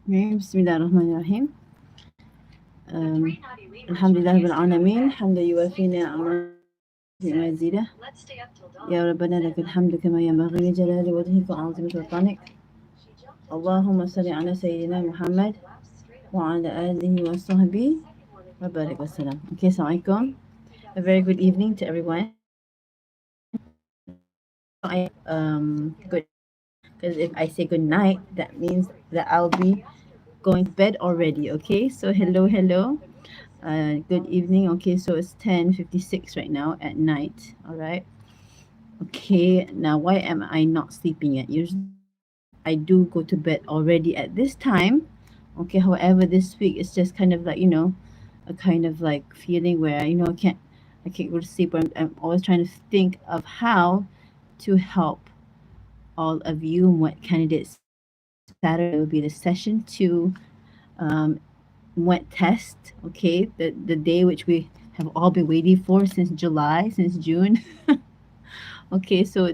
Bismillahirrahmanirrahim. Alhamdulillah Rabbil Alameen. Hamda yuwafi ni'amahu mazidah. Ya Rabbana lakal hamdu kama yanbaghi li jalali wajhika wa 'azimi sultanik. Allahumma salli ala Sayyidina Muhammad wa ala alihi wa sahbihi wa barik wa salam. Okay, Assalamualaikum. A very good evening to everyone. Good, because if I say good night, that means that I'll be going to bed already. Okay, so hello. Good evening. Okay, so it's 10:56 right now at night. All right. Okay, now why am I not sleeping yet? Usually I do go to bed already at this time. Okay, however, this week it's just kind of like, a kind of like feeling where, I can't go to sleep. I'm always trying to think of how to help all of you MUET candidates. Saturday will be the session two um, MUET test. Okay, the day which we have all been waiting for since July, since June. Okay, so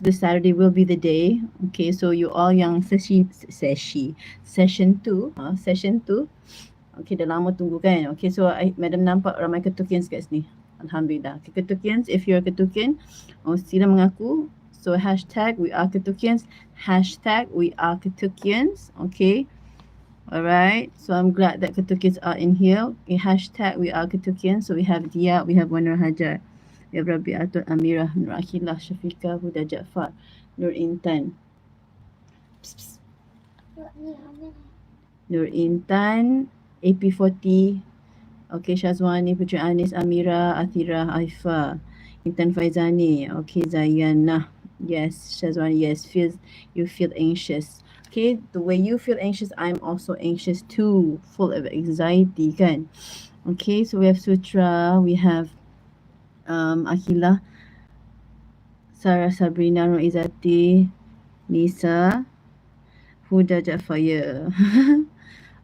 this Saturday will be the day. Okay, so you all yang session 2, session 2. Okay, dah lama tunggu kan. Okay, so Madam nampak ramai ketukians kat sini. Alhamdulillah. Okay, ketukians, if you're a ketukian, sila mengaku. So hashtag we are ketukians. Hashtag we are ketukians. Okay. Alright. So I'm glad that ketukians are in here. Okay, hashtag we are ketukians. So we have Dia, we have Wanur Hajar. We have Rabiatul Amirah, Nur Akhilah, Syafiqah, Huda Jaafar, Nur Intan. Psst, psst. Nur Intan, AP40, okay, Syazwani, Putri Anis, Amira, Athira, Aifa, Intan Faizani, okay, Zayana, yes, Syazwani, yes, you feel anxious. Okay, the way you feel anxious, I'm also anxious too, full of anxiety, kan? Okay, so we have Sutra, we have Akila, Sarah, Sabrina, Nur Izzati, Nisa, Huda Jaafar, yeah.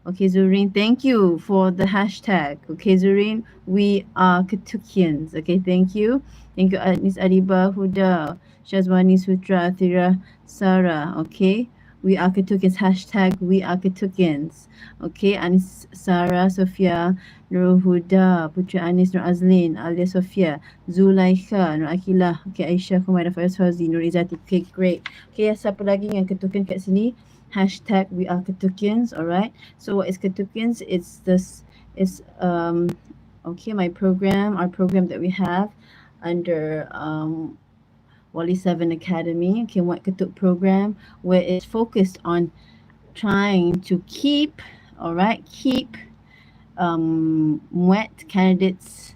Okay, Zurin, thank you for the hashtag. Okay, Zurin, we are Ketukians. Okay, thank you. Thank you, Anis Adiba, Huda, Shazwani, Sutra, Athira, Sarah. Okay, we are Ketukians. Hashtag we are Ketukians. Okay, Anis, Sarah, Sophia, Nur Huda, Putri Anis, Nur Azlin, Alia Sophia, Zulaikha, Nur Akilah, okay, Aisyah, Kumaira, Faiz Fauzi, Nur Izzati. Okay, great. Okay, siapa lagi yang Ketukian kat sini? Hashtag we are Ketukians. All right, so what is Ketukians? It's this, it's okay, our program that we have under Wali 7 Academy. Okay, what Ketuk program, where it's focused on trying to keep, all right, keep MUET candidates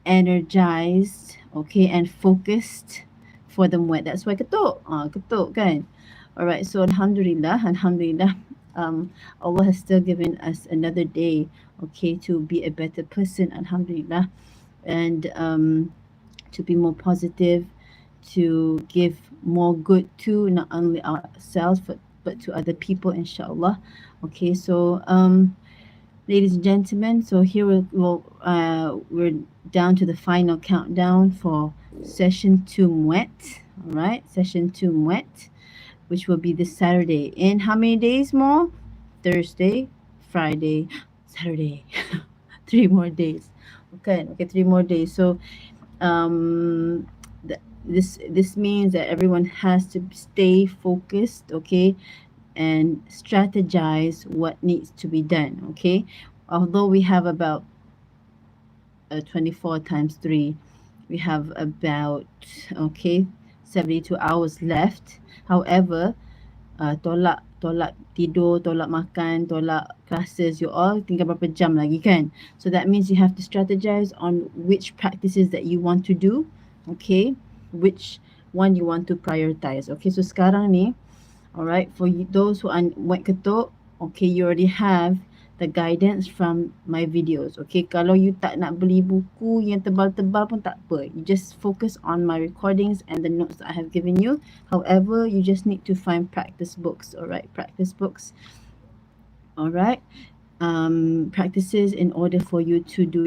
energized, okay, and focused for the MUET. That's why Ketuk kan. Alright, so Alhamdulillah, Allah has still given us another day, okay, to be a better person, Alhamdulillah, and to be more positive, to give more good to not only ourselves but to other people, inshallah. Okay, so ladies and gentlemen, so here we're down to the final countdown for session 2 MUET. All right, session 2 MUET, which will be this Saturday. In how many days more? Thursday, Friday, Saturday. 3 more days. Okay, 3 more days. So this means that everyone has to stay focused, okay, and strategize what needs to be done, okay? Although we have about 24 times 3, we have about, okay, 72 hours left. However, tolak tidur, tolak makan, tolak classes, you all tinggal berapa jam lagi kan? So that means you have to strategize on which practices that you want to do, okay? Which one you want to prioritize. Okay, so sekarang ni, alright, for those who are MUET Ketuk, okay, you already have the guidance from my videos. Okay, kalau you tak nak beli buku yang tebal-tebal pun tak apa. You just focus on my recordings and the notes that I have given you. However, you just need to find practice books. Alright, practice books. Alright, practices in order for you to do,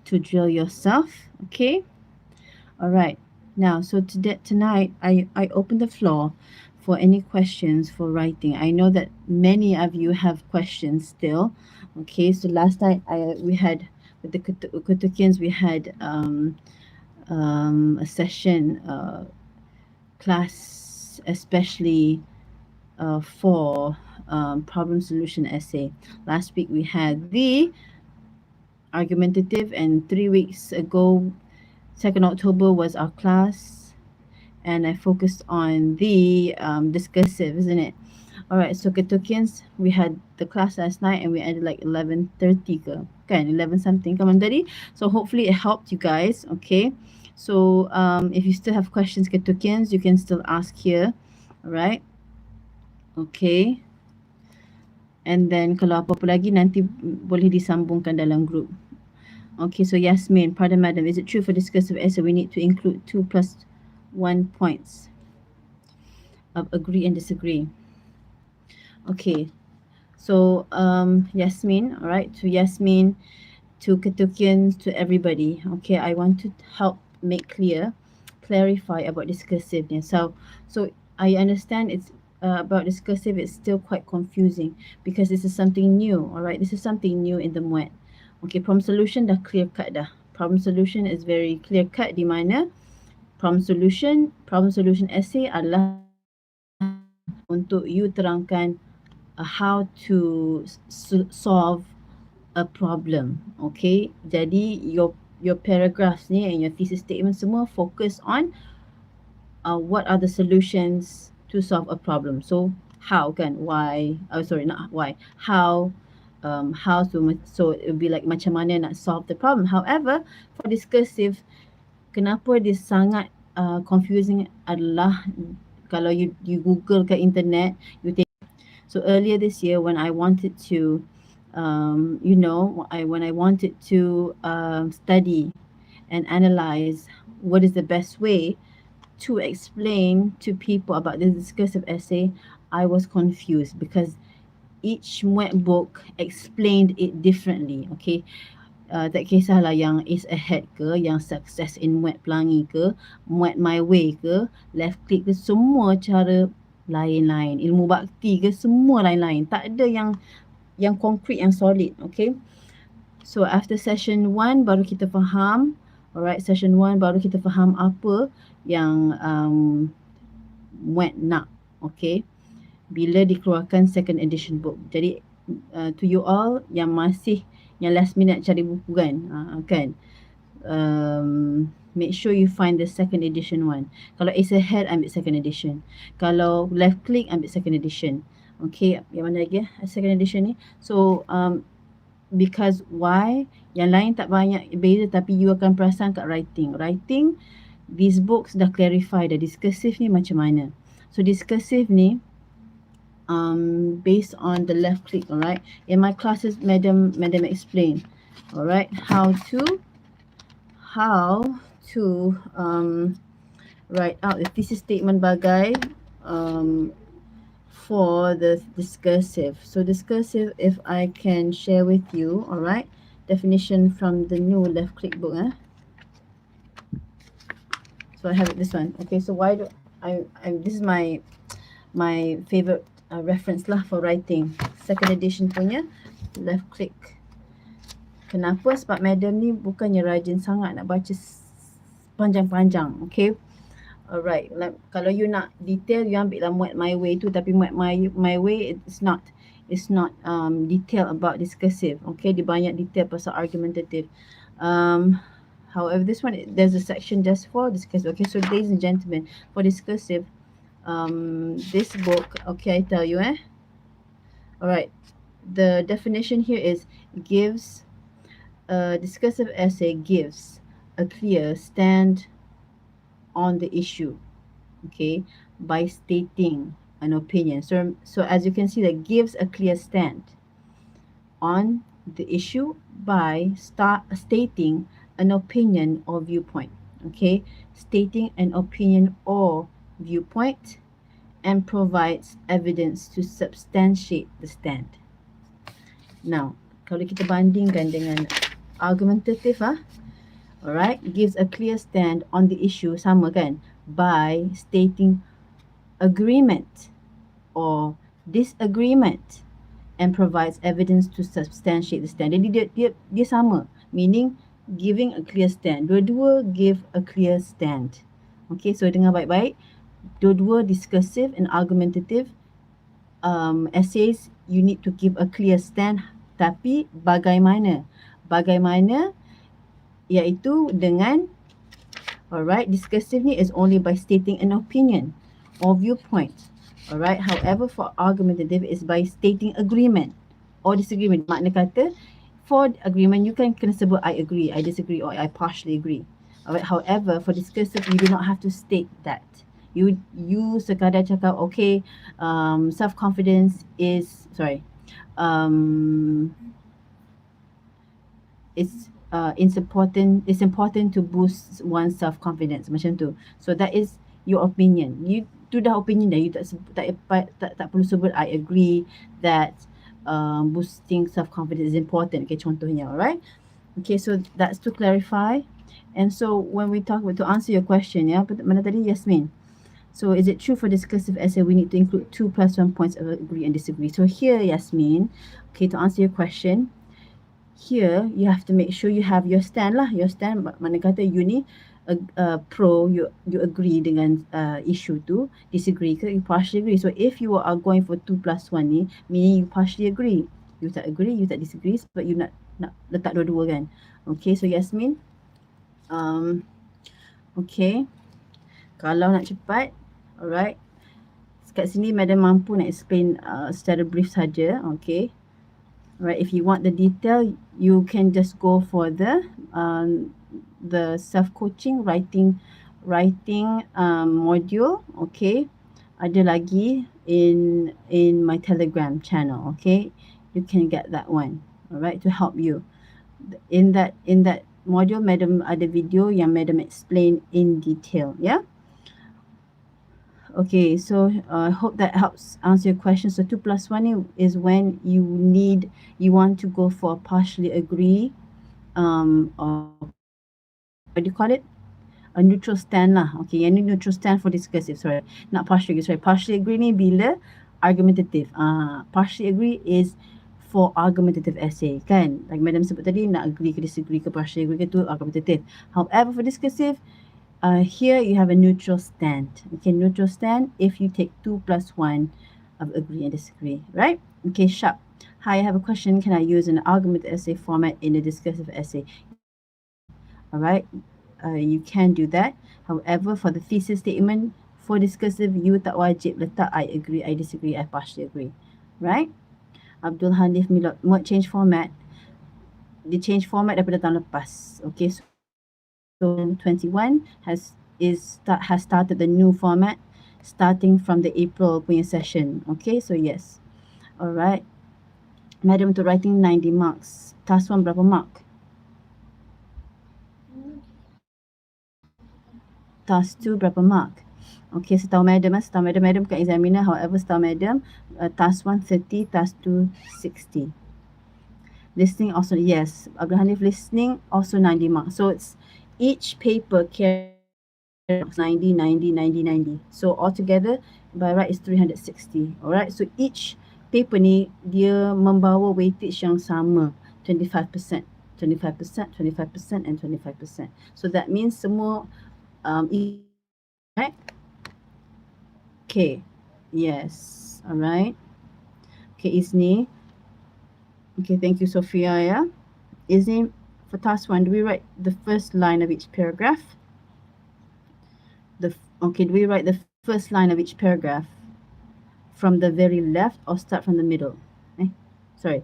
to drill yourself. Okay. Alright. Now, so tonight I open the floor for any questions for writing. I know that many of you have questions still. Okay, so last night we had with the Kutukians we had a session class especially for problem solution essay. Last week we had the argumentative, and 3 weeks ago, 2nd October was our class, and I focused on the discursive, isn't it? All right, so Ketukians, we had the class last night and we ended like 11:30 ke? Kan, 11 something come on tadi. So hopefully it helped you guys, okay? So if you still have questions Ketukians, you can still ask here, all right? Okay. And then kalau apa-apa lagi nanti boleh disambungkan dalam group. Okay, so Yasmin, pardon madam, is it true for discursive essay we need to include 2 plus 1 points of agree and disagree? Okay, so Yasmin, all right, to Yasmin, to Ketukians, to everybody. Okay, I want to help make clarify about discursive. So I understand it's about discursive. It's still quite confusing because this is something new. All right, this is something new in the MUET. Okay, problem solution dah clear cut dah. Problem solution is very clear cut di mana problem solution essay adalah untuk you terangkan how to solve a problem. Okay, jadi your paragraphs ni and your thesis statement semua focus on what are the solutions to solve a problem. So how kan, why, oh sorry, not why, how so it would be like macam mana nak solve the problem. However, for discursive, kenapa dia sangat confusing adalah kalau you Google kat internet, you take. So earlier this year when I wanted to when I wanted to study and analyze what is the best way to explain to people about the discursive essay, I was confused because each MUET book explained it differently. Okay, tak kisahlah yang Ace Ahead ke, yang Success in MUET Pelangi ke, MUET My Way ke, Left Click ke, semua cara lain-lain. Ilmu bakti ke, semua lain-lain. Tak ada yang konkret, yang solid. Okay, so after session 1 baru kita faham. Alright, session 1 baru kita faham apa yang MUET nak. Okay, bila dikeluarkan second edition book. Jadi to you all yang masih yang last minute cari buku kan, make sure you find the second edition one. Kalau Ace Ahead, ambil second edition. Kalau Left Click, ambil second edition. Okay, yang mana lagi second edition ni? So because why? Yang lain tak banyak beza, tapi you akan perasan kat writing these books dah clarify dah discursive ni macam mana. So discursive ni based on the Left Click. All right, in my classes madam explain, all right, how to write out the thesis statement bagai for the discursive. So discursive, if I can share with you, all right, definition from the new Left Click book. So I have this one. Okay, so why do I this is my favorite reference lah for writing, second edition punya Left Click. Kenapa? Sebab madam ni bukannya rajin sangat nak baca panjang-panjang. Okay, alright, like, kalau you nak detail, you ambil lah MUET My Way tu, tapi MUET My Way it's not detail about discursive. Okay, dia banyak detail pasal argumentative. However, this one, there's a section just for discursive. Okay, so ladies and gentlemen, for discursive, this book, okay, I tell you, alright, the definition here is discursive essay gives a clear stand on the issue, okay, by stating an opinion. So as you can see, that gives a clear stand on the issue by stating an opinion or viewpoint. Okay, stating an opinion or viewpoint and provides evidence to substantiate the stand. Now, kalau kita bandingkan dengan argumentative, alright, gives a clear stand on the issue, sama kan, by stating agreement or disagreement and provides evidence to substantiate the stand. Jadi dia sama, meaning giving a clear stand. Dua-dua give a clear stand. Okay, so dengar baik-baik. Dua-dua discursive and argumentative essays, you need to give a clear stand. Tapi bagaimana? Bagaimana iaitu dengan, alright, discursive ni is only by stating an opinion or viewpoint. Alright, however for argumentative is by stating agreement or disagreement. Makna kata for agreement you can kena sebut I agree, I disagree or I partially agree. Alright, however for discursive you do not have to state that. You sekadar cakap okay, self-confidence is it's important to boost one's self-confidence, macam tu. So that is your opinion. You tu dah opinion dah, you tak perlu sebut I agree that boosting self-confidence is important. Okay, contohnya, alright. Okay, so that's to clarify. And so when we talk about, to answer your question, ya, mana tadi Yasmin? So is it true for discursive essay we need to include 2 + 1 points of agree and disagree? So here, Yasmin, okay, to answer your question, here you have to make sure you have your stand lah. Your stand, mana kata you ni pro, you agree dengan issue tu, disagree ke you partially agree. So if you are going for 2 + 1 ni, meaning you partially agree. You tak agree, you tak disagree, but you nak letak dua-dua kan. Okay, so Yasmin, okay, kalau nak cepat, alright, kat sini Madam mampu nak explain secara brief saja. Okay, alright, if you want the detail you can just go for the self-coaching writing module. Okay, ada lagi in my Telegram channel. Okay, you can get that one, alright, to help you. In that module, Madam ada video yang Madam explain in detail, yeah. Okay, so I hope that helps answer your question. So 2 + 1 is when you want to go for a partially agree, or what do you call it? A neutral stand lah. Okay, yang ni neutral stand for discursive, sorry. Not partially agree, sorry. Partially agree ni bila argumentative. Partially agree is for argumentative essay, kan? Like Madam sebut tadi, nak agree ke disagree ke partially agree ke tu argumentative. However, for discursive, here you have a neutral stand. Okay, neutral stand if you take 2 + 1 of agree and disagree, right? Okay, sharp. Hi, I have a question. Can I use an argumentative essay format in a discursive essay? Alright, you can do that. However, for the thesis statement, for discursive, you tak wajib letak I agree, I disagree, I partially agree, right? Abdul Hanif Milot, MUET change format. Dia change format daripada tahun lepas. Okay, so 21 has started the new format starting from the April punya session. Okay, so yes. Alright. Madam, untuk writing 90 marks. Task 1 berapa mark? Task 2 berapa mark? Okay, setahu Madam bukan examiner. However, setahu Madam, task 1 30, task 2 60. Listening also, yes. Abdul Hanif, listening also 90 marks. So it's each paper carries 90, 90, 90, 90. So altogether, by right is 360. Alright, so each paper ni, dia membawa weightage yang sama. 25%, 25%, 25%, and 25%. So that means semua, right? Okay, yes, alright. Okay, Isni. Okay, thank you, Sophia, yeah. Isni, for task 1, do we write the first line of each paragraph? Do we write the first line of each paragraph from the very left or start from the middle? Sorry.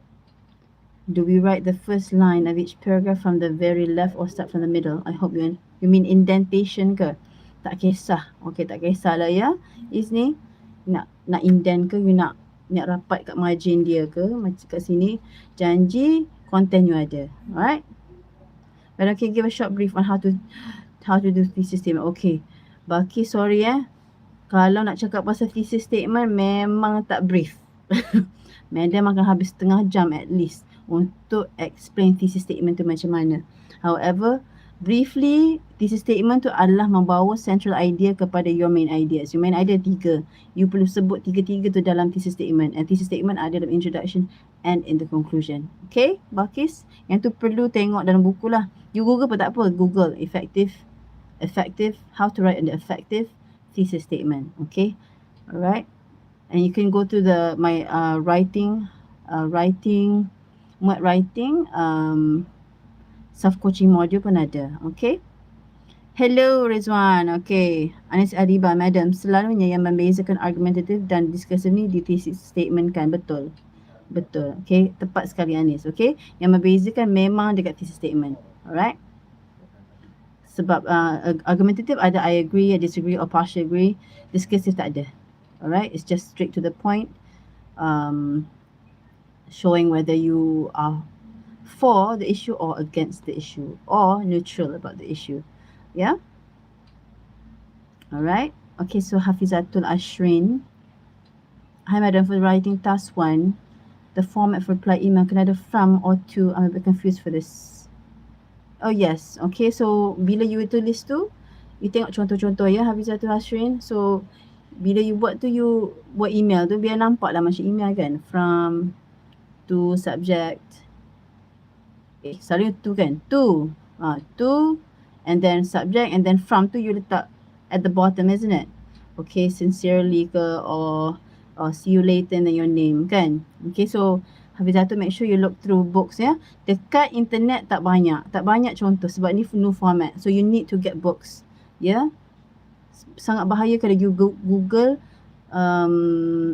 Do we write the first line of each paragraph from the very left or start from the middle? I hope you mean indentation ke? Tak kisah. Okay, tak kisahlah ya. Isni, nak indent ke, you nak rapat kat margin dia ke, macam kat sini, janji content you ada. Alright? But okay, give a short brief on how to do thesis statement. Okay. Baki, sorry kalau nak cakap pasal thesis statement memang tak brief. Madam akan habis setengah jam at least untuk explain thesis statement tu macam mana. However, Briefly, thesis statement tu adalah membawa central idea kepada your main ideas. Your main idea 3. You perlu sebut 3-3 tu dalam thesis statement. And thesis statement ada dalam introduction and in the conclusion. Okay, Balkis? Yang tu perlu tengok dalam buku lah. You Google pun tak apa. Google effective, how to write an effective thesis statement. Okay, alright. And you can go to my writing, MUET writing, self-coaching module pun ada. Okay. Hello Rizwan. Okay. Anis Ariba, Madam. Selalunya yang membezakan argumentative dan discursive ni di thesis statement kan? Betul. Betul. Okay. Tepat sekali Anis. Okay. Yang membezakan memang dekat thesis statement. Alright. Sebab argumentative ada I agree, I disagree or partially agree. Discursive tak ada. Alright. It's just straight to the point. Showing whether you are for the issue or against the issue or neutral about the issue. Yeah. Alright. Okay, so Hafizatul Ashrin. Hi Madam, for writing task 1, the format for reply email can either from or to. I'm a bit confused for this. Oh yes. Okay, so bila you tulis tu, you tengok contoh-contoh ya Hafizatul Ashrin. So bila you buat tu, you buat email tu biar nampak lah macam email kan. From, to, subject. Okay, selalu tu kan. To, and then subject, and then from tu you letak at the bottom, isn't it? Okay, sincerely ke, or see you later and then your name kan. Okay, so Hafizatul, make sure you look through books ya. Dekat internet tak banyak contoh sebab ni new format. So you need to get books. Ya. Sangat bahaya kalau you Google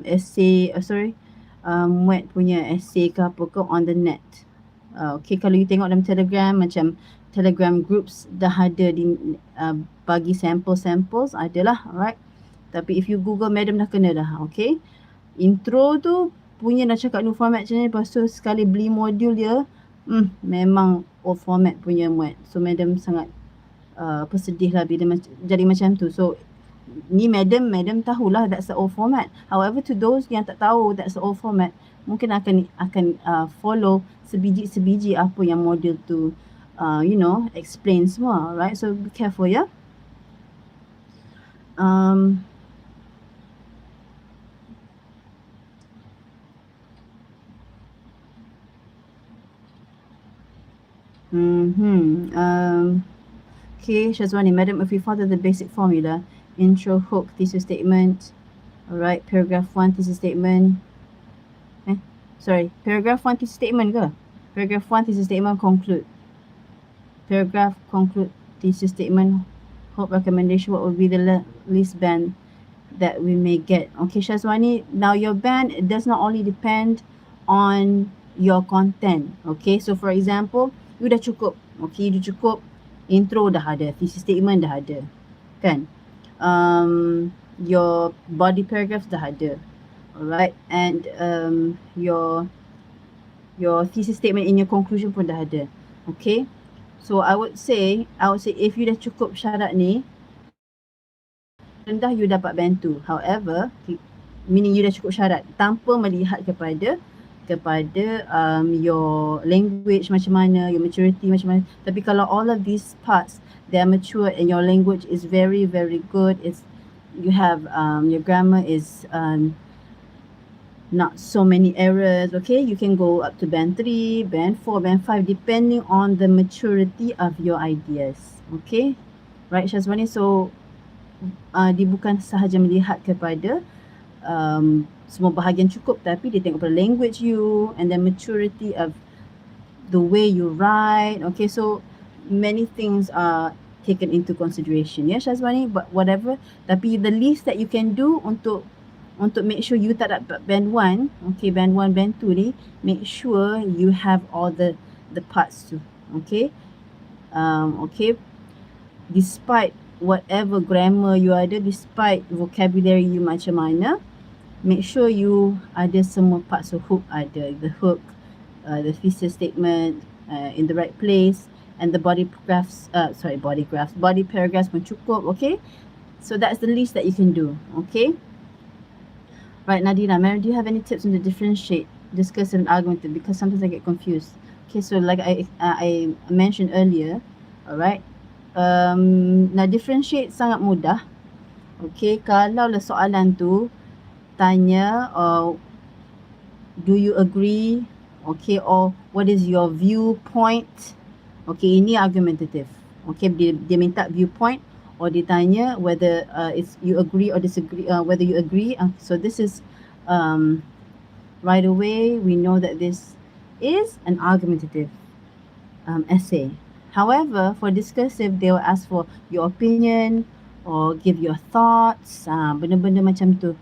essay, MUET punya essay ke apa ke on the net. Okay, kalau you tengok dalam Telegram, macam Telegram groups dah ada di bagi samples adalah, alright. Tapi if you Google, Madam dah kena dah, okay. Intro tu punya dah cakap new format macam ni, lepas tu sekali beli modul dia, memang old format punya MUET. So Madam sangat sedih lah bila jadi macam tu. So ni Madam tahulah that's the old format. However, to those yang tak tahu that's the old format, mungkin akan follow sebiji apa yang modul tu explain semua, right? So be careful ya. Okay, Shazwani, Madam, if we follow the basic formula, intro, hook, thesis statement, alright, paragraph 1, thesis statement, paragraph 1 thesis statement ke? Paragraph 1 thesis statement, conclude. Paragraph, conclude, thesis statement, hope, recommendation, what would be the least band that we may get. Okay, Shazwani, now your band does not only depend on your content. Okay, so for example, you dah cukup. Okay, you dah cukup. Intro dah ada, thesis statement dah ada. Kan? Your body paragraph dah ada. Alright, and your thesis statement in your conclusion pun dah ada. Okay, so I would say if you dah cukup syarat ni, rendah you dapat band 2. However, meaning you dah cukup syarat tanpa melihat kepada your language macam mana, your maturity macam mana. Tapi kalau all of these parts they are mature and your language is very very good, you have your grammar is not so many errors, okay, you can go up to band 3, band 4, band 5 depending on the maturity of your ideas. Okay, right Shazwani? So dia bukan sahaja melihat kepada semua bahagian cukup, tapi dia tengok pada language you and then maturity of the way you write. Okay, so many things are taken into consideration ya Shazwani, but whatever, tapi the least that you can do untuk make sure you tak dapat band 1, okay, band 1, band 2 ni, make sure you have all the parts tu. Okay, okay, despite whatever grammar you ada, despite vocabulary you macam mana, make sure you ada semua parts. So hook ada, the hook, the thesis statement in the right place, and the body paragraphs pun cukup. Okay, so that's the least that you can do. Okay, right, Nadina, Mary, do you have any tips on the differentiate discursive and argumentative? Because sometimes I get confused. Okay, so like I mentioned earlier, alright, Nak differentiate sangat mudah. Okay, kalau lah soalan tu tanya do you agree, okay, or what is your viewpoint, okay, ini argumentative. Okay, dia minta viewpoint, or dia tanya whether it's you agree or disagree, whether you agree. So this is right away we know that this is an argumentative essay. However, for discursive, they will ask for your opinion or give your thoughts, benda-benda macam tu.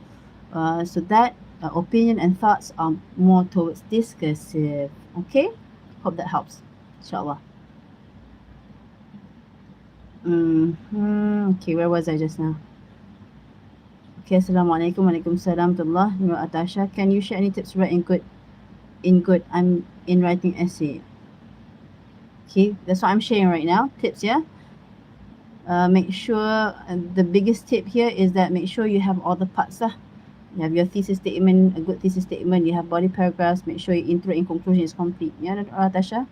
So that opinion and thoughts are more towards discursive. Okay, hope that helps, inshallah. Okay, where was I just now? Okay, Assalamualaikum, Waalaikumsalam, warahmatullah. Nur Atasha, can you share any tips to write in good? I'm in writing essay. Okay, that's what I'm sharing right now. Tips, yeah. Make sure the biggest tip here is that make sure you have all the parts lah. You have your thesis statement, a good thesis statement. You have body paragraphs. Make sure your intro and conclusion is complete. Yeah, Tasha.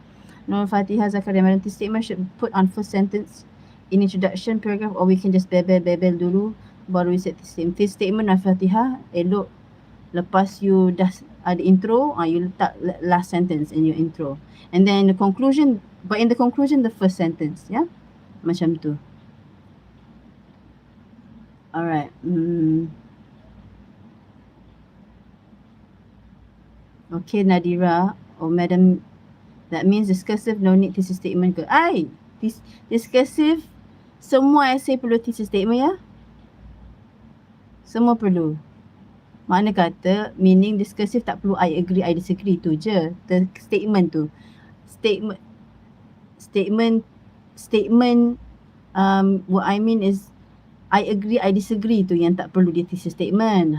Nur Fatihah Zakaria, my thesis statement should put on first sentence in introduction paragraph, or we can just bebel dulu baru we set thesis statement. Nur Fatihah, elok lepas you dah ada intro, you letak last sentence in your intro, and then the conclusion. But in the conclusion, the first sentence, yeah, macam tu. Alright. Okay, Nadira. Oh, madam, that means discursive no need thesis statement ke? Discursive semua essay perlu thesis statement, ya? Semua perlu. Mana kata meaning discursive tak perlu I agree, I disagree, tu je. The statement tu. Statement what I mean is I agree, I disagree tu yang tak perlu dia thesis statement.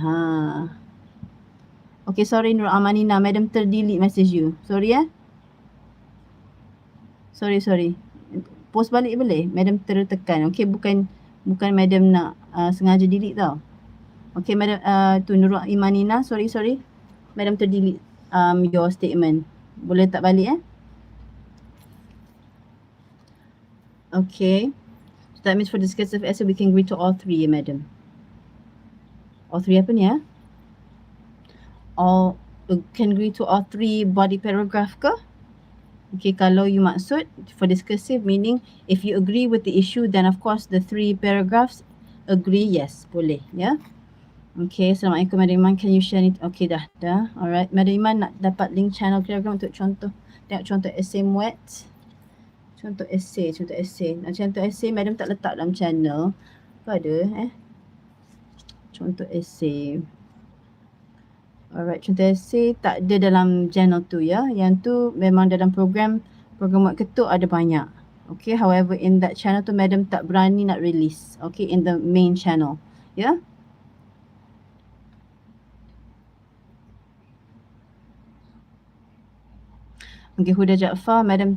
Okay, sorry Nur Amanina, madam terdelete message you. Sorry ya. Sorry. Post balik boleh? Madam tertekan. Okay, bukan madam nak sengaja delete tau. Okay, madam tu Nur Amanina, sorry. Madam terdelete your statement. Boleh tak balik Okay. So that means for discursive essay we can agree to all three, madam. All three apa ni All can agree to all three body paragraph ke? Okay, kalau you maksud for discursive meaning if you agree with the issue, then of course the three paragraphs agree, yes, boleh, ya. Okay, Assalamualaikum Madam Iman, can you share it? Okay, dah. Alright, Madam Iman nak dapat link channel Telegram untuk tengok contoh essay MUET. Contoh essay. Contoh essay madam tak letak dalam channel. Apa ada contoh essay. Alright, contoh essay tak ada dalam channel tu, ya. Yang tu memang dalam program MUET ketuk ada banyak. Okay, however in that channel tu madam tak berani nak release. Okay, in the main channel, ya. Okay, Huda Jaafar, madam,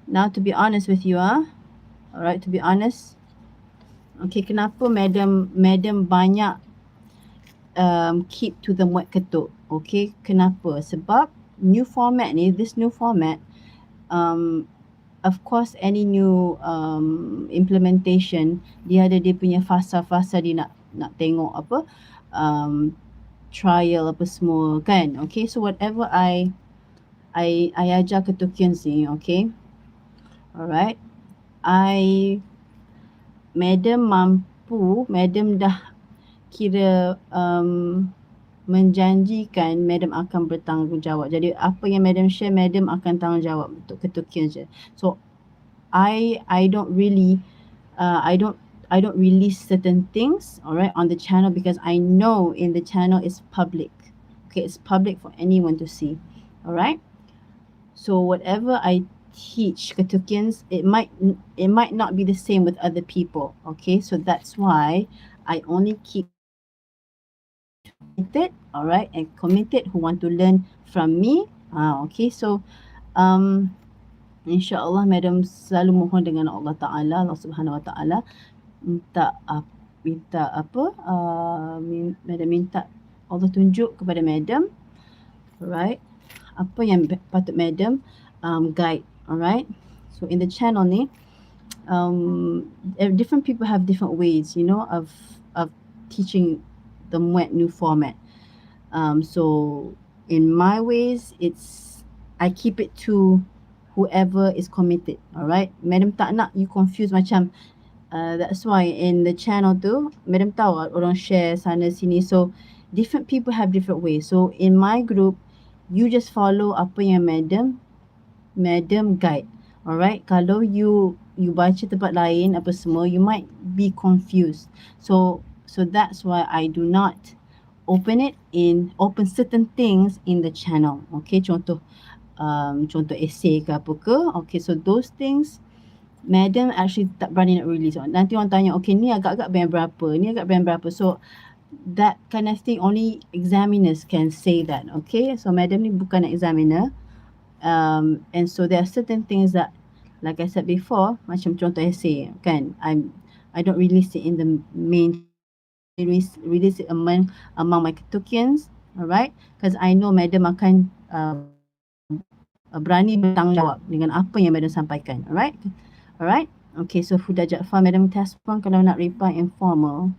now to be honest with you, alright, to be honest, okay, kenapa madam banyak keep to the MUET ketuk? Okay, kenapa? Sebab new format ni, this new format, of course any new implementation dia ada dia punya fasa-fasa, dia nak tengok apa trial apa semua kan. Okay, so whatever I ajar ketukian ni, okay, alright, madam dah kira menjanjikan madam akan bertanggungjawab. Jadi apa yang madam share, madam akan tanggungjawab untuk ketukian je. So I don't really I don't release certain things, alright, on the channel, because I know in the channel is public. Okay, it's public for anyone to see. Alright, so whatever I teach ketukians, it might not be the same with other people. Okay, so that's why I only keep committed, alright, and committed who want to learn from me. Okay, so insyaAllah madam selalu mohon dengan Allah Ta'ala, Allah Subhanahu Wa Ta'ala, madam minta Allah tunjuk kepada madam, alright, apa yang patut madam guide. Alright, so in the channel ni different people have different ways, you know, of teaching the MUET new format. So in my ways, it's I keep it to whoever is committed. Alright, Madam tak nak you confuse macam. That's why in the channel tu, Madam tahu orang share sana sini. So different people have different ways. So in my group, you just follow apa yang Madam guide. Alright, kalau you baca tempat lain apa semua, you might be confused. So that's why I do not open certain things in the channel. Okay, contoh essay ke apa ke. Okay, so those things Madam actually tak berani nak release. Nanti orang tanya, okay ni agak-agak band berapa, ni agak band berapa. So that kind of thing only examiners can say that. Okay, so Madam ni bukan examiner. And so there are certain things that, like I said before, macam contoh essay kan, I don't release it in the main, release it among my Ketukians, alright, because I know Madam akan berani bertanggungjawab dengan apa yang Madam sampaikan. Alright, okay, so Huda Jaafar, Madam test pun kalau nak reply informal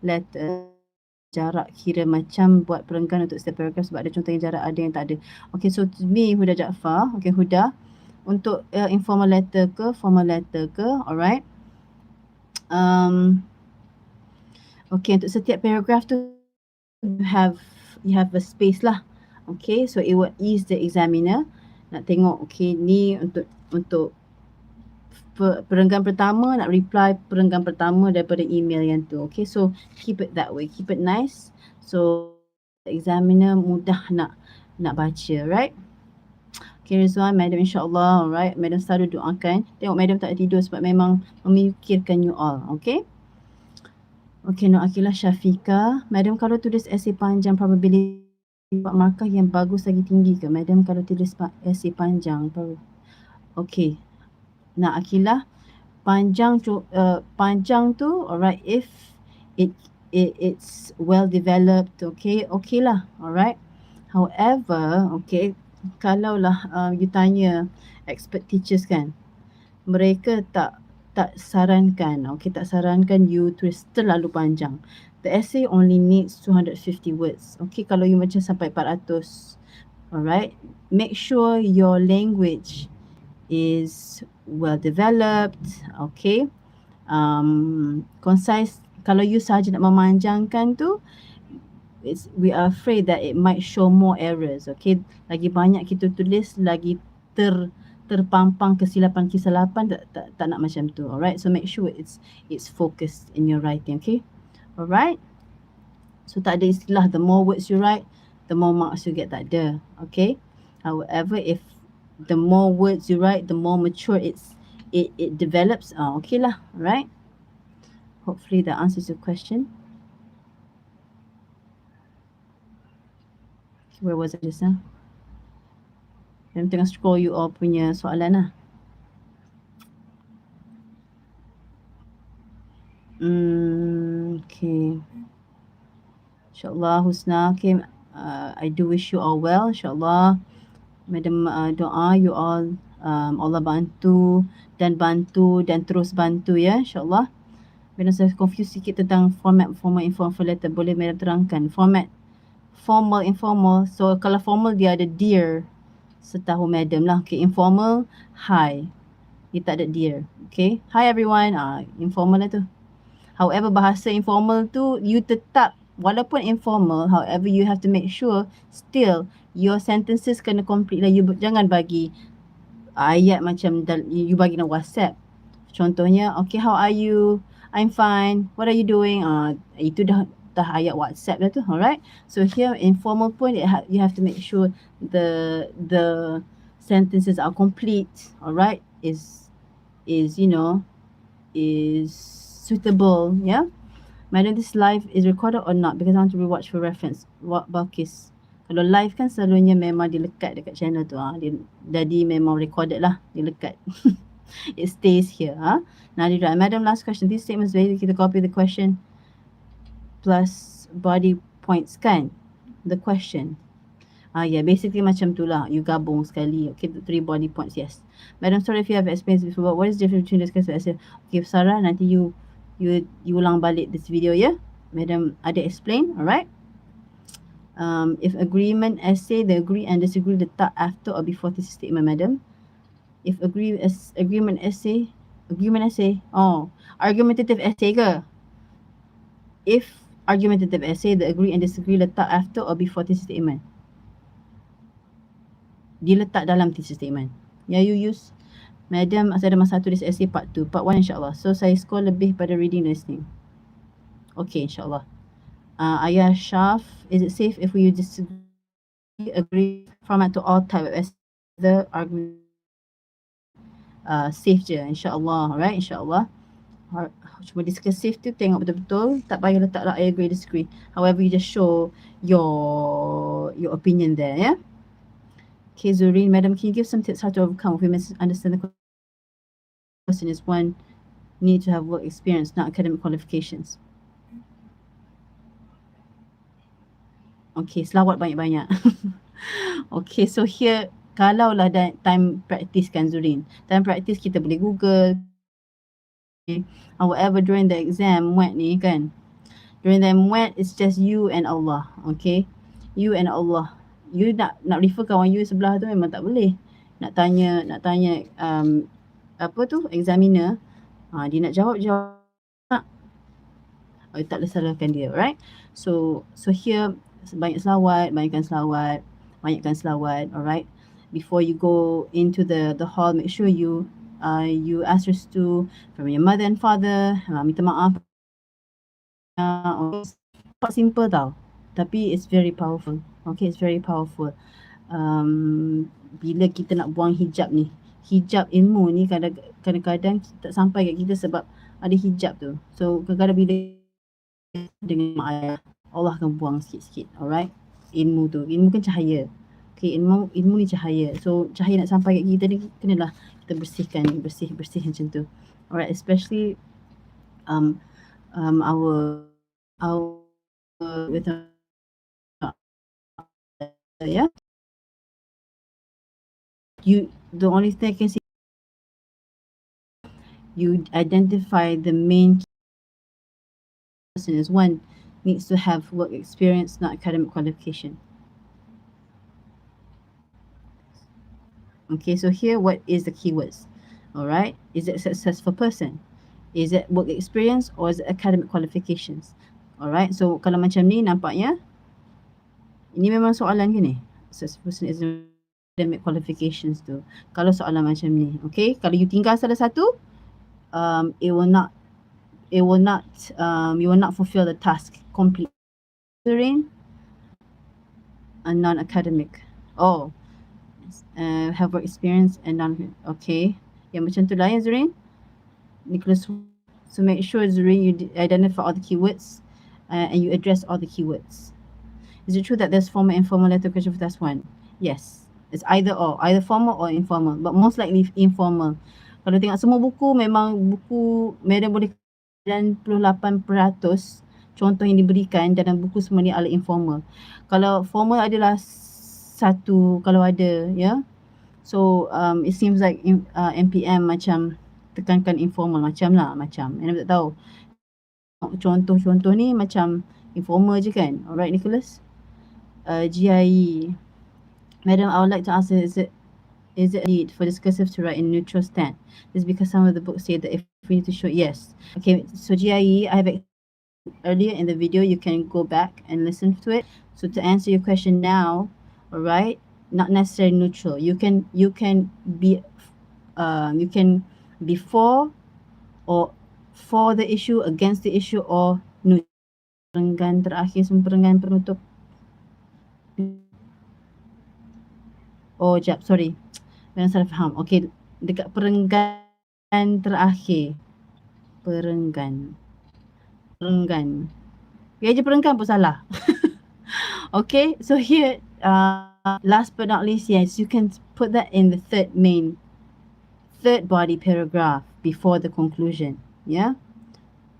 letter, jarak kira macam buat perenggan untuk setiap paragraf sebab ada contoh yang jarak ada yang tak ada. Okay, so to me Huda Jaafar, okay Huda, untuk informal letter ke formal letter ke, alright. Okay, untuk setiap paragraf tu you have a space lah. Okay, so it will ease the examiner nak tengok, okay ni untuk perenggan pertama, nak reply perenggan pertama daripada email yang tu. Okay, so keep it that way, keep it nice, so the examiner mudah nak baca, right? Okay Rizwan, Madam insyaAllah, alright, Madam selalu doakan. Tengok Madam tak tidur sebab memang memikirkan you all. Okay, okay, Nur Akilah Syafiqah, Madam kalau tulis essay panjang probability markah yang bagus lagi tinggi ke? Madam kalau tulis essay panjang, okay, Nak Akilah, panjang tu, alright, if it's well developed, okay lah, alright. However, okay, kalau lah you tanya expert teachers kan, mereka tak sarankan, okay, tak sarankan you tulis terlalu panjang. The essay only needs 250 words. Okay, kalau you macam sampai 400, alright, make sure your language is well developed, okay, concise. Kalau you sahaja nak memanjangkan tu, we are afraid that it might show more errors. Okay, lagi banyak kita tulis, lagi terpampang kesilapan tak nak macam tu. Alright, so make sure it's focused in your writing. Okay, alright, so tak ada istilah the more words you write, the more marks you get, tak ada. Okay, however, if the more words you write, the more mature it develops. Okay lah, right? Hopefully that answers your question. Where was I just now? I'm tengah scroll you all punya soalan lah. Okay. InsyaAllah Husna. Okay, I do wish you all well. InsyaAllah Madam doa you all, Allah bantu dan terus bantu ya, insyaAllah. Madam saya confused sikit tentang format formal, informal letter. Boleh Madam terangkan format formal, informal? So kalau formal dia ada dear, setahu Madam lah. Okay, informal hi, dia tak ada dear. Okay, hi everyone, informal lah tu. However, bahasa informal tu you tetap, walaupun informal, however you have to make sure still your sentences kena complete lah. You jangan bagi ayat macam you bagi dalam WhatsApp. Contohnya, okay, how are you? I'm fine. What are you doing? Itu dah ayat WhatsApp dah tu. Alright. So here informal pun you have to make sure the sentences are complete. Alright. Is you know, is suitable. Yeah. Madam, this live is recorded or not? Because I want to rewatch for reference. What Balkis? Kalau live kan selalunya memang dilekat dekat channel tu. Jadi memang recorded lah, dilekat. It stays here. Nadira, Madam, last question. These statements basically kita copy the question plus body points kan? The question. Yeah, basically macam tu lah. You gabung sekali. Okay, 3 body points, yes. Madam, sorry if you have experienced before, but what is the difference between discursive essay? Okay, Sarah, nanti you ulang balik this video, ya. Madam ada explain, alright? If agreement essay, the agree and disagree letak after or before thesis statement, madam. If agreement essay, argumentative essay ke? If argumentative essay, the agree and disagree letak after or before thesis statement. Diletak dalam thesis statement. Ya, you use. Madam, saya ada masa 1 this essay part 2. Part 1 insyaAllah. So, saya score lebih pada reading listening. Okay, insyaAllah. Ayah Shaf, is it safe if we disagree, agree format to all type of essay? The argument safe je, insyaAllah. Alright, insyaAllah. Cuma discursive tu tengok betul-betul, tak payah letak lah I agree, disagree. However, you just show your opinion there, yeah? Okay, Zureen, madam, can you give some tips how to overcome if we misunderstand the question is one need to have work experience, not academic qualifications? Okay, selawat banyak-banyak. Okay, so here, kalau lah time practice kan Zureen, time practice kita boleh Google, or whatever during the exam, MUET ni kan. During the MUET, it's just you and Allah, okay? You and Allah. You nak refer kawan you sebelah tu memang tak boleh. Nak tanya apa tu, examiner, dia nak jawab tak boleh salahkan dia, right? So here banyakkan selawat, alright? Before you go into the hall, make sure you ask restu from your mother and father, minta maaf. Simple tau, tapi it's very powerful. Okay, it's very powerful. Bila kita nak buang hijab ni, hijab ilmu ni kadang-kadang tak sampai kat kita sebab ada hijab tu. So kadang-kadang bila dengan mak ayah, Allah akan buang sikit-sikit, alright? Ilmu kan cahaya. Okay, ilmu ni cahaya. So cahaya nak sampai kat kita ni, kenalah kita bersihkan, bersih macam tu. Alright, especially our with yeah. The only thing I can see, you identify the main person is one needs to have work experience, not academic qualification. Okay, so here what is the keywords? Alright, is it a successful person? Is it work experience or is it academic qualifications? Alright, so kalau macam ni nampaknya ini memang soalan ke ni? Successful person is academic qualifications tu. Kalau soalan macam ni, okay? Kalau you tinggal salah satu, you will not fulfill the task completely. A non-academic. Have work experience and okay. Yang macam tu lah ya Zurin. Nicholas. So make sure Zurin you identify all the keywords and you address all the keywords. Is it true that there's formal and informal letter question for task 1? Yes. It's either formal or informal, but most likely informal. Kalau tengok semua buku, memang buku Madam boleh 98% contoh yang diberikan dalam buku semua ni adalah informal. Kalau formal adalah satu kalau ada, ya. So it seems like MPM macam tekankan informal macam. Madam tak tahu. Contoh ni macam informal je kan. Alright Nicholas. GIE. Madam, I would like to ask, is it a need for discursive to write in neutral stand? This is because some of the books say that if we need to show, yes. Okay, so GIE, I have earlier in the video, you can go back and listen to it. So to answer your question now, alright, not necessarily neutral. You can be for or for the issue, against the issue, or neutral. Perenggan terakhir, perenggan penutup. Jap, sorry. Memang salah faham. Okay, dekat perenggan terakhir. Perenggan. Biar je perenggan pun salah. Okay, so here, last but not least, yes, you can put that in the third body paragraph before the conclusion. Yeah.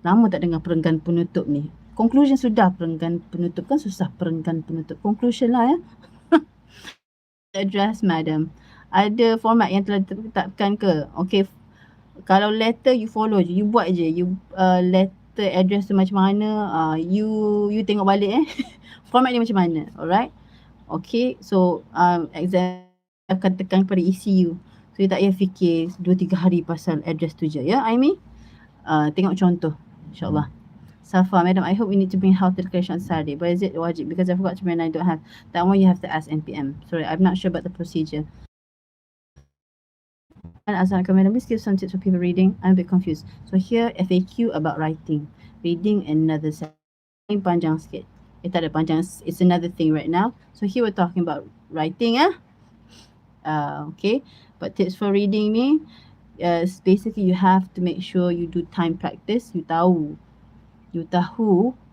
Lama tak dengar perenggan penutup ni. Conclusion sudah, perenggan penutup kan susah. Perenggan penutup. Conclusion lah ya. address, madam. Ada format yang telah ditetapkan ke? Okay, kalau letter you follow je, you buat je, you letter address tu macam mana, you tengok balik format dia macam mana, alright? Okay, so exam akan tekan pada isi you. So you tak payah fikir 2-3 hari pasal address tu je, ya, Aimi? Tengok contoh, insyaAllah. Safa, madam, I hope we need to bring health education on Saturday, but is it wajib? Because I forgot to bring, I don't have. That one you have to ask NPM. Sorry, I'm not sure about the procedure. And as I recommend, please give some tips for people reading. I'm a bit confused. So here, FAQ about writing. Reading another section. Panjang sikit. Tak ada panjang. It's another thing right now. So here we're talking about writing. Okay. But tips for reading ni, basically you have to make sure you do time practice. You tahu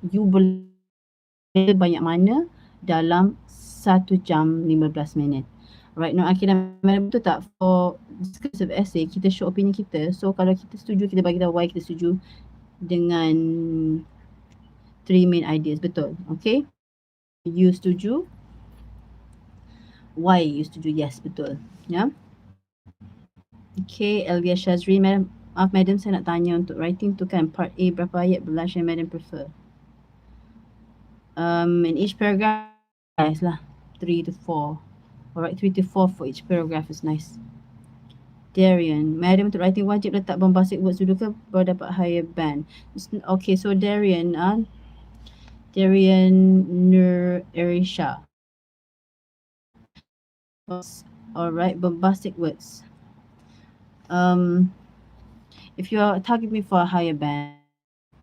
you boleh banyak mana dalam 1 jam 15 minit. Right, no, akhirnya betul tak, for discursive essay kita show opinion kita. So kalau kita setuju, kita bagi tahu why kita setuju dengan 3 main ideas. Betul, okay? You setuju, why you setuju, yes, betul, ya. Okay, Elia Shazri, madam, maaf madam, saya nak tanya untuk writing tu kan, part A berapa ayat blush yang madam prefer? In each paragraph, guys lah, 3 to 4. Alright, 3 to 4 for each paragraph is nice. Darian, madam, untuk writing wajib letak bombastic words dulu ke baru dapat higher band? Okay, so Darian Nur Erisha. Alright, bombastic words. If you are targeting me for a higher band,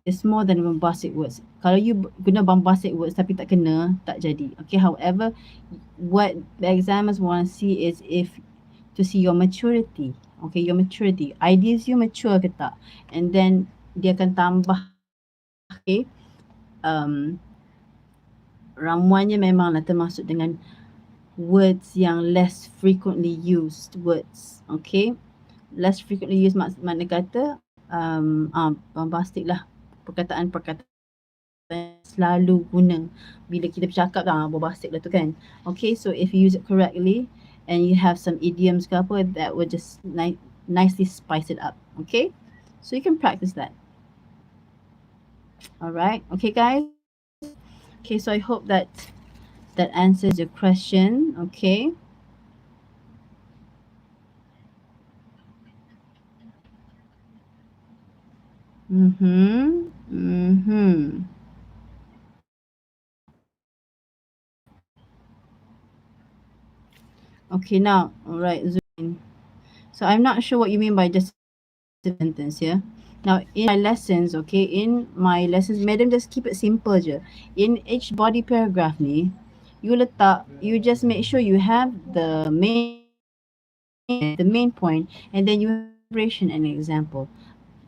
it's more than bombastic words. Kalau you guna bombastic words tapi tak kena, tak jadi. Okay, however, what the examiners want to see is to see your maturity. Okay, your maturity. Ideas you mature ke tak? And then dia akan tambah, okay, ramuannya memanglah termasuk dengan words yang less frequently used words. Okay, less frequently used makna kata bombastic lah, perkataan-perkataan selalu guna bila kita bercakap bombastic lah tu kan. Okay, so if you use it correctly and you have some idioms ke apa, that will just nicely spice it up. Okay, so you can practice that. Alright, okay guys. Okay, so I hope that answers your question. Okay. Okay, now, alright, Zuin. So I'm not sure what you mean by just sentence here. Now, in my lessons, okay, madam, just keep it simple je. In each body paragraph ni, you just make sure you have the main point, and then you have elaboration and example.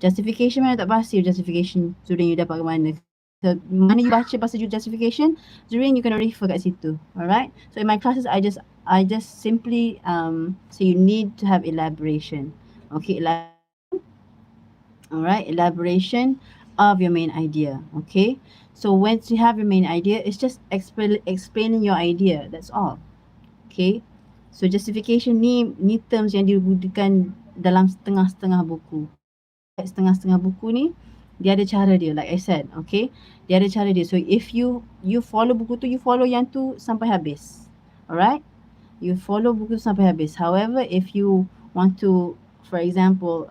Justification mana tak pasti justification, Zurin, you dapat ke mana? So, mana you baca pasal justification, Zurin, you kena refer kat situ. Alright? So in my classes, I just simply say you need to have elaboration. Okay, alright, elaboration of your main idea. Okay, so once you have your main idea, it's just explaining your idea. That's all. Okay, so justification ni terms yang digunakan dalam setengah-setengah buku. Setengah-setengah buku ni dia ada cara dia, like I said. Okay, dia ada cara dia. So if you follow buku tu, you follow yang tu sampai habis. Alright, you follow buku tu sampai habis. However, if you want to, for example,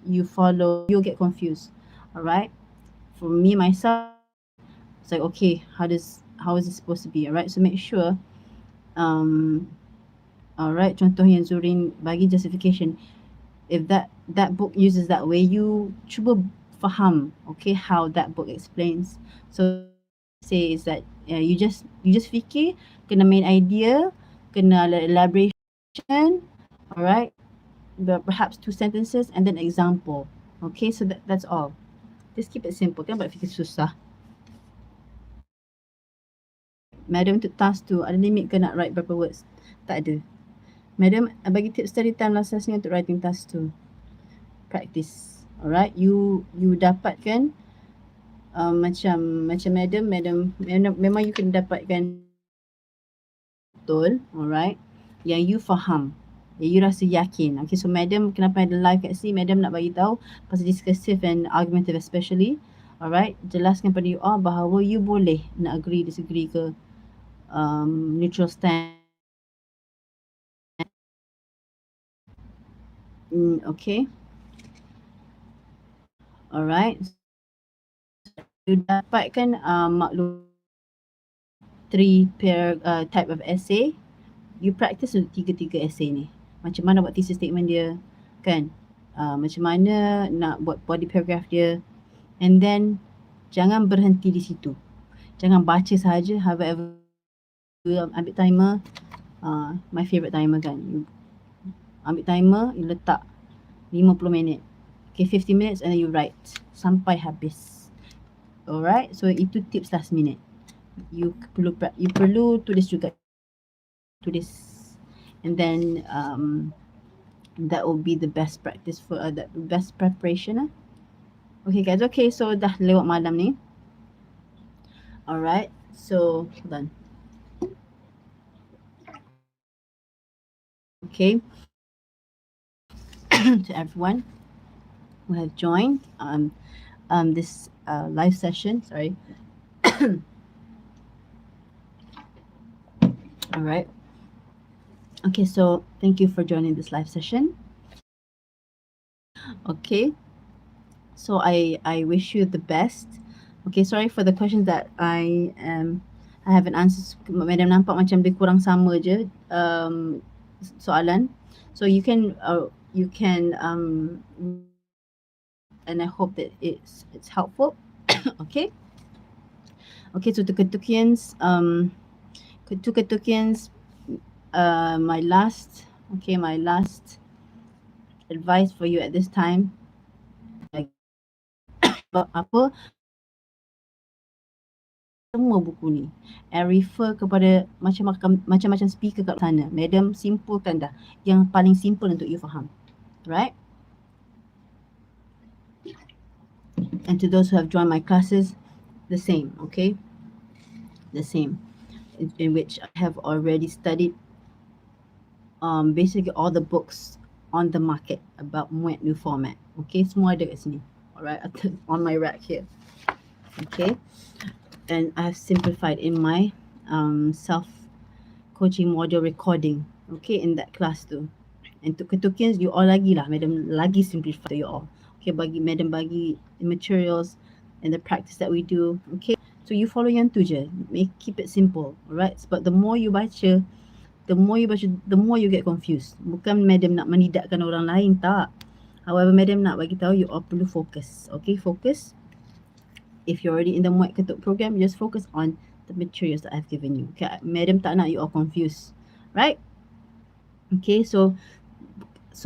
you'll get confused. Alright, for me myself, it's like, okay, how is this supposed to be? Alright, so make sure alright, contoh yang Zurin bagi justification, if that book uses that way, you cuba faham, okay, how that book explains. So say is that you just fikir kena main idea, kena elaboration, alright, perhaps 2 sentences and then example. Okay, so that's all. Just keep it simple, kan buat fikir susah. Madam, untuk task tu ada limit ke nak write berapa words? Tak ada. Madam, bagi tips study time last session untuk writing task tu. Practice. Alright, you dapatkan macam madam memang you kena dapatkan betul. Alright, yang you faham, yang you rasa yakin. Okay, so madam kenapa ada live kat sini, madam nak bagi tahu pasal discursive and argumentative especially. Alright, jelaskan pada you all bahawa you boleh nak agree, disagree ke, neutral stand. Okay. Alright. You dapatkan maklum 3 pair type of essay. You practice untuk tiga-tiga essay ni. Macam mana buat thesis statement dia, kan? Macam mana nak buat body paragraph dia. And then jangan berhenti di situ. Jangan baca sahaja. However, ambil timer. My favourite timer kan. You ambil timer, you letak 50 minit. Okay, 50 minutes and then you write sampai habis. Alright, so itu tips last minute. You perlu tulis juga. Tulis. And then that will be the best practice for the best preparation. Okay guys, okay, so dah lewat malam ni. Alright, so hold on. Okay. To everyone who have joined this live session, sorry. All right. Okay, so thank you for joining this live session. Okay. So I wish you the best. Okay, sorry for the questions that I haven't answered. Madam nampak macam dia kurang sama je soalan. So you can and I hope that it's helpful. Okay. Okay, so to Ketukians, my last advice for you at this time, apa semua buku ni and refer kepada macam-macam speaker kat sana. Madam simpulkan dah yang paling simple untuk you faham, right? And to those who have joined my classes, the same, okay? The same, in which I have already studied basically all the books on the market about MUET new format. Okay, semua ada kat sini. Alright, on my rack here. Okay, and I have simplified in my self-coaching module recording. Okay, in that class too. And to Ketukians, you all lagi lah, madam lagi simplify to you all. Okay, madam bagi materials and the practice that we do. Okay, so you follow yang tu je. Keep it simple. Alright, but the more you baca, the more you get confused. Bukan madam nak menidakkan orang lain, tak. However, madam nak bagi tahu you all perlu fokus. Okay, focus. If you're already in the MUET Ketuk program, just focus on the materials that I've given you. Okay, madam tak nak you all confused, right? Okay, so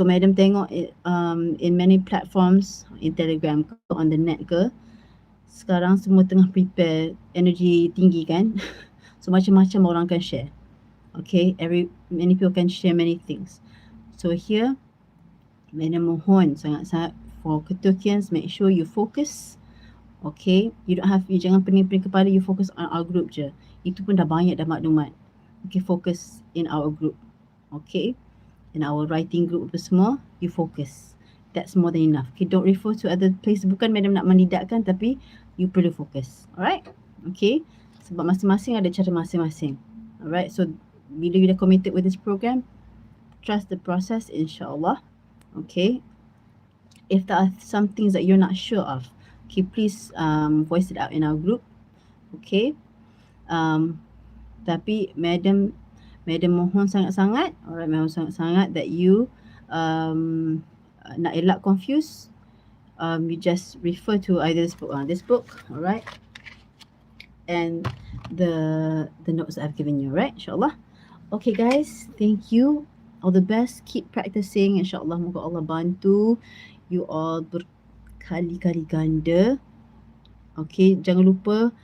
madam tengok in many platforms, in Telegram ke, on the net ke, sekarang semua tengah prepare energy tinggi kan. So macam-macam orang akan share. Okay, many people can share many things. So here, madam mohon sangat-sangat for Ketukians, make sure you focus. Okay, you jangan pening-pening kepala, you focus on our group je. Itu pun dah banyak dah maklumat. Okay, focus in our group. Okay, in our writing group apa semua, you focus. That's more than enough. Okay, don't refer to other places. Bukan madam nak menidakkan, tapi you perlu fokus. Alright, okay, sebab masing-masing ada cara masing-masing. Alright, so bila you dah committed with this program, trust the process, insyaAllah. Okay, if there are some things that you're not sure of, okay, please voice it out in our group. Okay, tapi madam mohon sangat-sangat, alright, mohon sangat-sangat that you nak elak confuse, you just refer to either this book, alright, and the notes that I've given you, right? InsyaAllah. Okay guys, thank you. All the best. Keep practicing. InsyaAllah, moga Allah bantu you all berkali-kali ganda. Okay, jangan lupa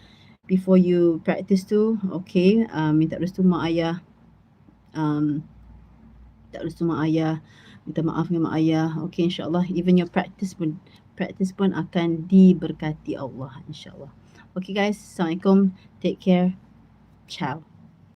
before you practice tu, okay, minta restu mak ayah. Minta restu mak ayah. Minta maaf dengan mak ayah. Okay, insyaAllah, even your practice pun akan diberkati Allah, insyaAllah. Okay guys, Assalamualaikum. Take care. Ciao.